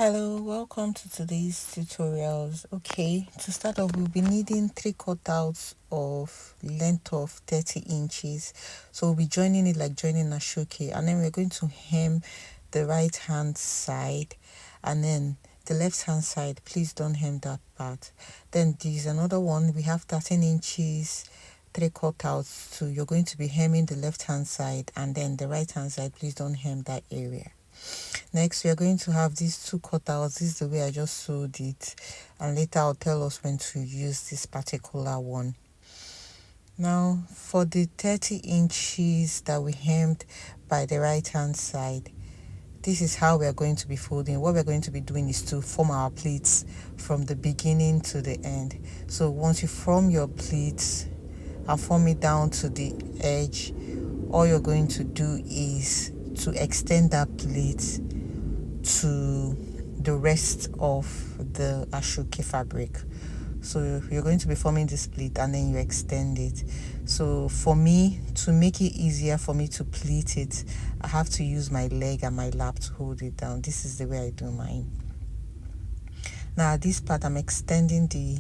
Hello, welcome to today's tutorials. Okay, to start off, we'll be needing 3 cutouts of length of 30 inches. So we'll be joining it like joining a showcase, and then we're going to hem the right hand side, and then the left hand side, please don't hem that part. Then there's another one, we have 13 inches 3 cutouts, so you're going to be hemming the left hand side, and then the right hand side, please don't hem that area. Next, we are going to have these 2 cutouts. This is the way I just sewed it, and later I'll tell us when to use this particular one. Now for the 30 inches that we hemmed by the right hand side, this is how we are going to be folding. What we're going to be doing is to form our pleats from the beginning to the end. So once you form your pleats and form it down to the edge, all you're going to do is to extend that pleat to the rest of the Aso OkeFabric. So you're going to be forming this pleat and then you extend it. So for me, to make it easier for me to pleat it, I have to use my leg and my lap to hold it down. This is the way I do mine. Now this part, I'm extending the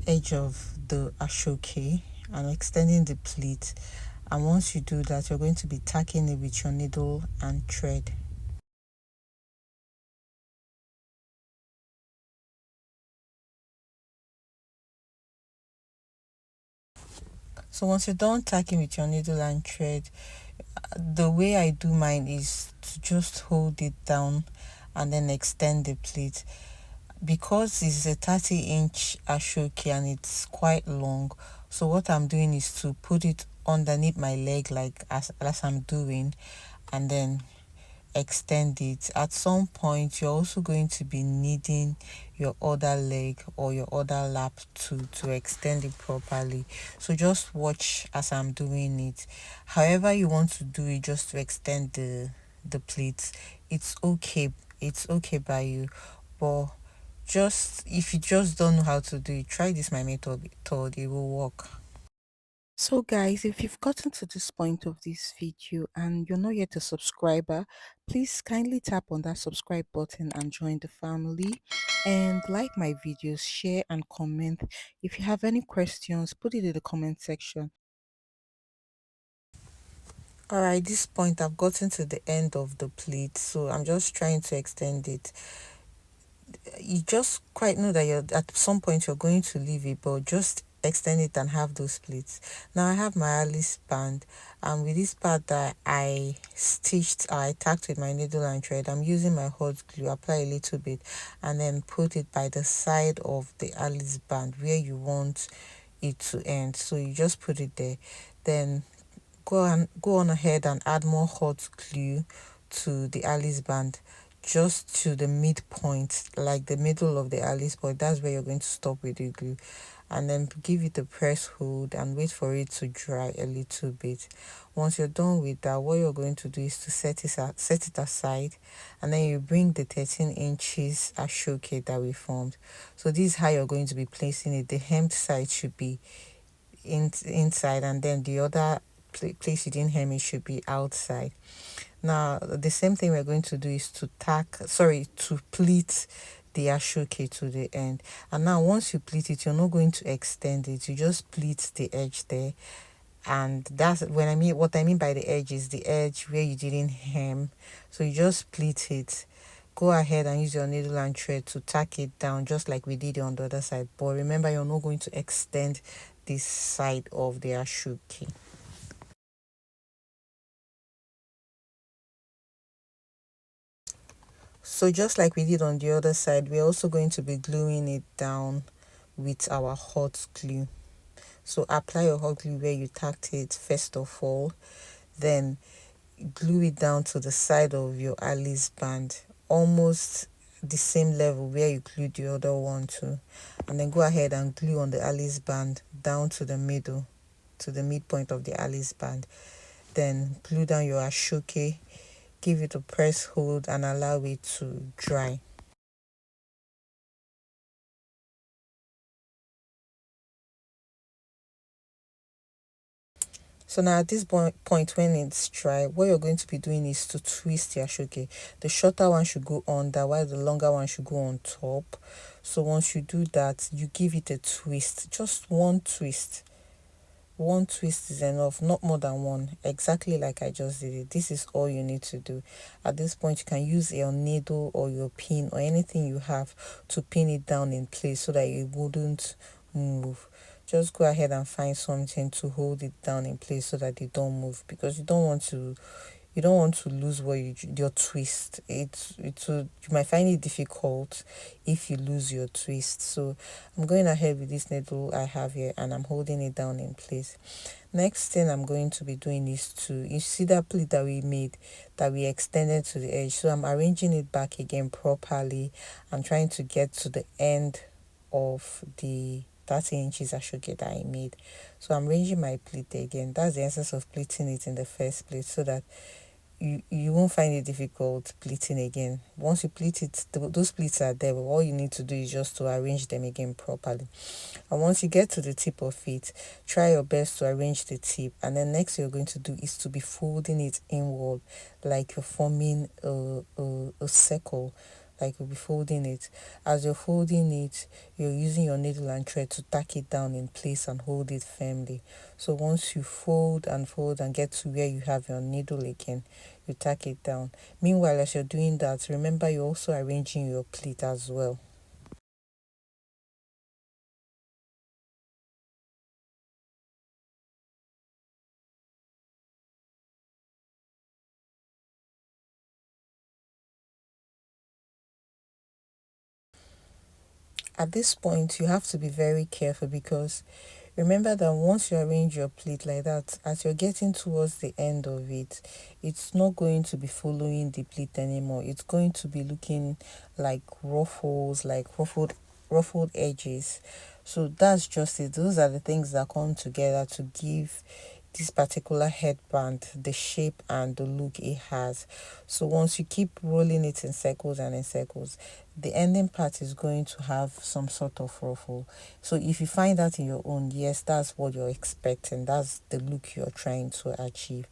edge of the Aso Oke. I'm extending the pleat, and once you do that, you're going to be tacking it with your needle and thread. So once you're done tacking with your needle and thread, the way I do mine is to just hold it down and then extend the pleat. Because it's a 30-inch Aso Oke and it's quite long, so what I'm doing is to put it underneath my leg like as I'm doing, and then extend it. At some point you're also going to be needing your other leg or your other lap to extend it properly, so just watch as I'm doing it. However you want to do it, just to extend the pleats, it's okay, it's okay by you. But just if you just don't know how to do it, try this my method, it will work. So guys, if you've gotten to this point of this video and you're not yet a subscriber, please kindly tap on that subscribe button and join the family, and like my videos, share and comment. If you have any questions, put it in the comment section. Alright, this point I've gotten to the end of the pleat, so I'm just trying to extend it. You just quite know that you're at some point you're going to leave it, but just extend it and have those pleats. Now I have my Alice band, and with this part that I stitched, I tacked with my needle and thread, I'm using my hot glue, apply a little bit and then put it by the side of the Alice band where you want it to end. So you just put it there, then go on ahead and add more hot glue to the Alice band, just to the midpoint, like the middle of the Alice point. That's where you're going to stop with the glue, and then give it a press hold and wait for it to dry a little bit. Once you're done with that, what you're going to do is to set it aside, and then you bring the 13 inches Aso Oke that we formed. So this is how you're going to be placing it. The hemmed side should be inside, and then the other place you didn't hem it should be outside. Now the same thing we're going to do is to pleat the Aso Oke to the end. And now once you pleat it, you're not going to extend it, you just pleat the edge there. And that's what I mean by the edge is the edge where you didn't hem. So you just pleat it. Go ahead and use your needle and thread to tack it down just like we did on the other side, but remember you're not going to extend this side of the Aso Oke. So just like we did on the other side, we're also going to be gluing it down with our hot glue. So apply your hot glue where you tacked it first of all, then glue it down to the side of your Alice band, almost the same level where you glued the other one to, and then go ahead and glue on the Alice band down to the middle, to the midpoint of the Alice band. Then glue down your Aso Oke, give it a press hold and allow it to dry. So now at this point when it's dry, what you're going to be doing is to twist your ashoke. The shorter one should go under while the longer one should go on top. So once you do that, you give it a twist, just one twist. One twist is enough, not more than one, exactly like I just did it. This is all you need to do. At this point, you can use your needle or your pin or anything you have to pin it down in place so that it wouldn't move. Just go ahead and find something to hold it down in place so that they don't move, because you don't want to lose what your twist. You might find it difficult if you lose your twist. So I'm going ahead with this needle I have here and I'm holding it down in place. Next thing I'm going to be doing is you see that pleat that we made, that we extended to the edge. So I'm arranging it back again properly. I'm trying to get to the end of the 30 inches ashoke that I made. So I'm arranging my pleat again. That's the essence of pleating it in the first place, so that you won't find it difficult pleating again. Once you pleat it, those pleats are there, but all you need to do is just to arrange them again properly. And once you get to the tip of it, try your best to arrange the tip, and then next you're going to do is to be folding it inward, like you're forming a circle, like you'll be folding it. As you're folding it, you're using your needle and thread to tack it down in place and hold it firmly. So once you fold and get to where you have your needle again, you tack it down. Meanwhile, as you're doing that, remember you're also arranging your pleat as well. At this point, you have to be very careful, because remember that once you arrange your plate like that, as you're getting towards the end of it, it's not going to be following the plate anymore. It's going to be looking like ruffles, like ruffled edges. So that's just it. Those are the things that come together to give this particular headband the shape and the look it has. So once you keep rolling it in circles and in circles, the ending part is going to have some sort of ruffle. So if you find that in your own, yes, that's what you're expecting. That's the look you're trying to achieve.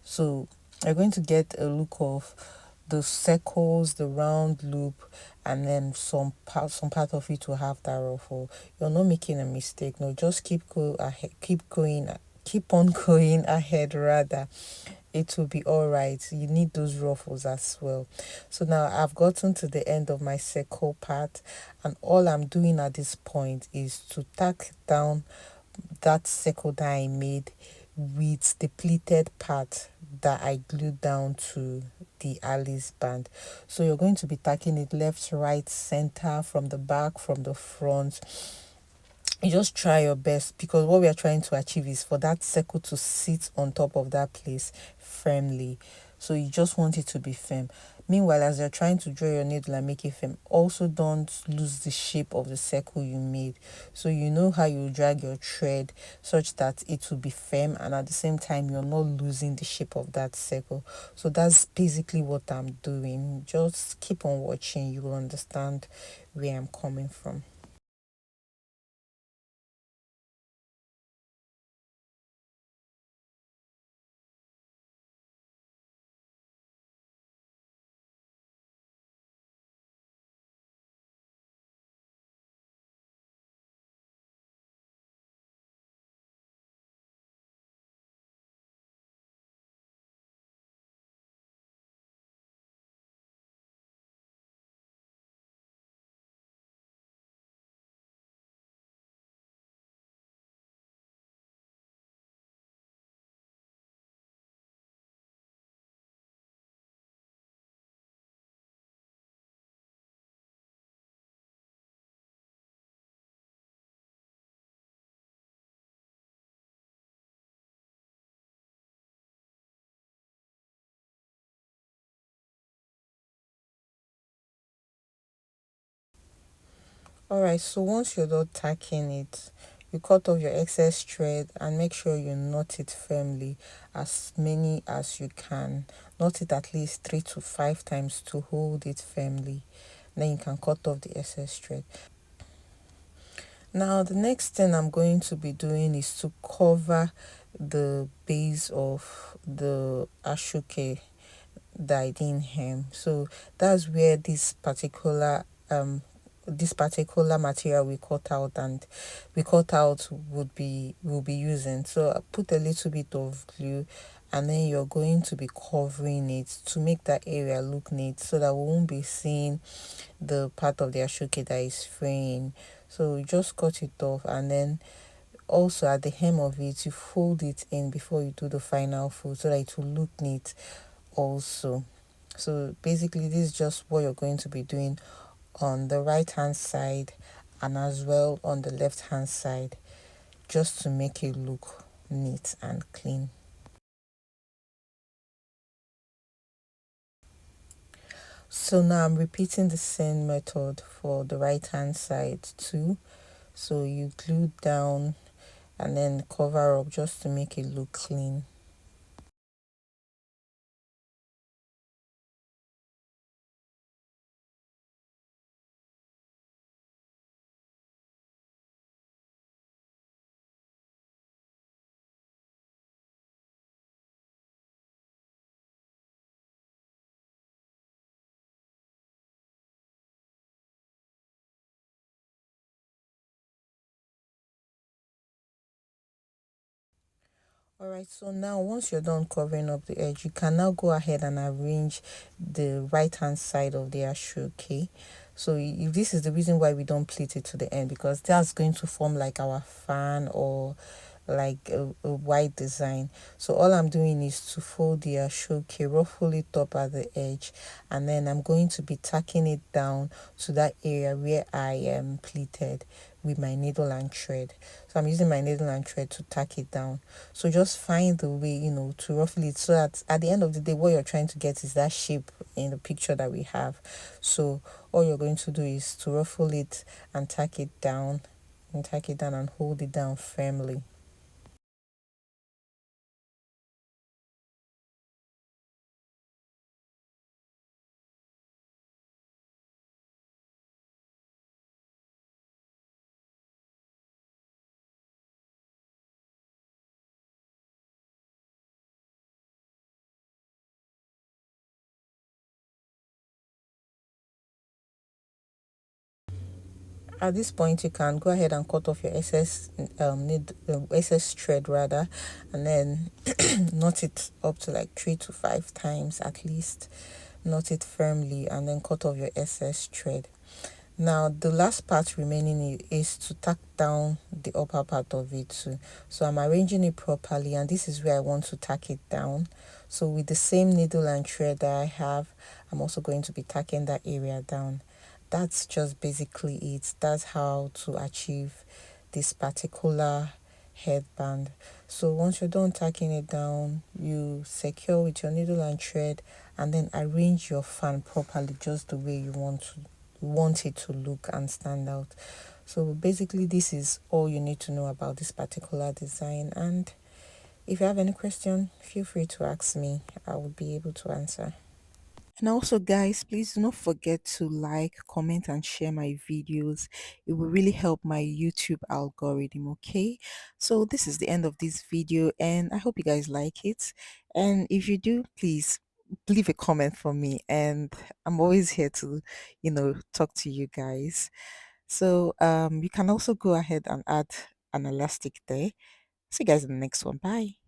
So you're going to get a look of the circles, the round loop, and then some part of it will have that ruffle. You're not making a mistake. No, just keep on going ahead rather. It will be all right. You need those ruffles as well. So now I've gotten to the end of my circle part, and all I'm doing at this point is to tack down that circle that I made with the pleated part that I glued down to the Alice band. So you're going to be tacking it left, right, center, from the back, from the front. You just try your best, because what we are trying to achieve is for that circle to sit on top of that place firmly. So you just want it to be firm. Meanwhile, as you're trying to draw your needle and make it firm, also don't lose the shape of the circle you made. So you know how you drag your thread such that it will be firm, and at the same time you're not losing the shape of that circle. So that's basically what I'm doing. Just keep on watching, you will understand where I'm coming from. Alright, so once you're done tacking it, you cut off your excess thread and make sure you knot it firmly, as many as you can. Knot it at least 3 to 5 times to hold it firmly. Then you can cut off the excess thread. Now the next thing I'm going to be doing is to cover the base of the ashoke that I didn't hem. So that's where this particular material we cut out and we cut out would be will be using. So I put a little bit of glue, and then you're going to be covering it to make that area look neat so that we won't be seeing the part of the ashoke that is fraying. So you just cut it off, and then also at the hem of it you fold it in before you do the final fold so that it will look neat also. So basically this is just what you're going to be doing on the right hand side and as well on the left hand side, just to make it look neat and clean. So now I'm repeating the same method for the right hand side too. So you glue down and then cover up just to make it look clean. Alright, so now once you're done covering up the edge, you can now go ahead and arrange the right hand side of the ashoke. So if this is the reason why we don't pleat it to the end, because that's going to form like our fan or like a white design. So all I'm doing is to fold the ashoke, ruffle it up at the edge, and then I'm going to be tacking it down to that area where I pleated with my needle and thread. So I'm using my needle and thread to tack it down. So just find the way, to ruffle it so that at the end of the day what you're trying to get is that shape in the picture that we have. So all you're going to do is to ruffle it and tack it down and hold it down firmly. At this point you can go ahead and cut off your excess thread rather, and then knot it up to like 3 to 5 times at least. Knot it firmly and then cut off your excess thread. Now the last part remaining is to tack down the upper part of it too. So I'm arranging it properly, and this is where I want to tack it down. So with the same needle and thread that I have, I'm also going to be tacking that area down. That's just basically it. That's how to achieve this particular headband. So once you're done tacking it down, you secure with your needle and thread, and then arrange your fan properly just the way you want it to look and stand out. So basically this is all you need to know about this particular design, and if you have any question, feel free to ask me. I will be able to answer. And also, guys, please do not forget to like, comment, and share my videos. It will really help my YouTube algorithm. Okay, so this is the end of this video, and I hope you guys like it. And if you do, please leave a comment for me, and I'm always here to talk to you guys. So you can also go ahead and add an elastic there. See you guys in the next one. Bye.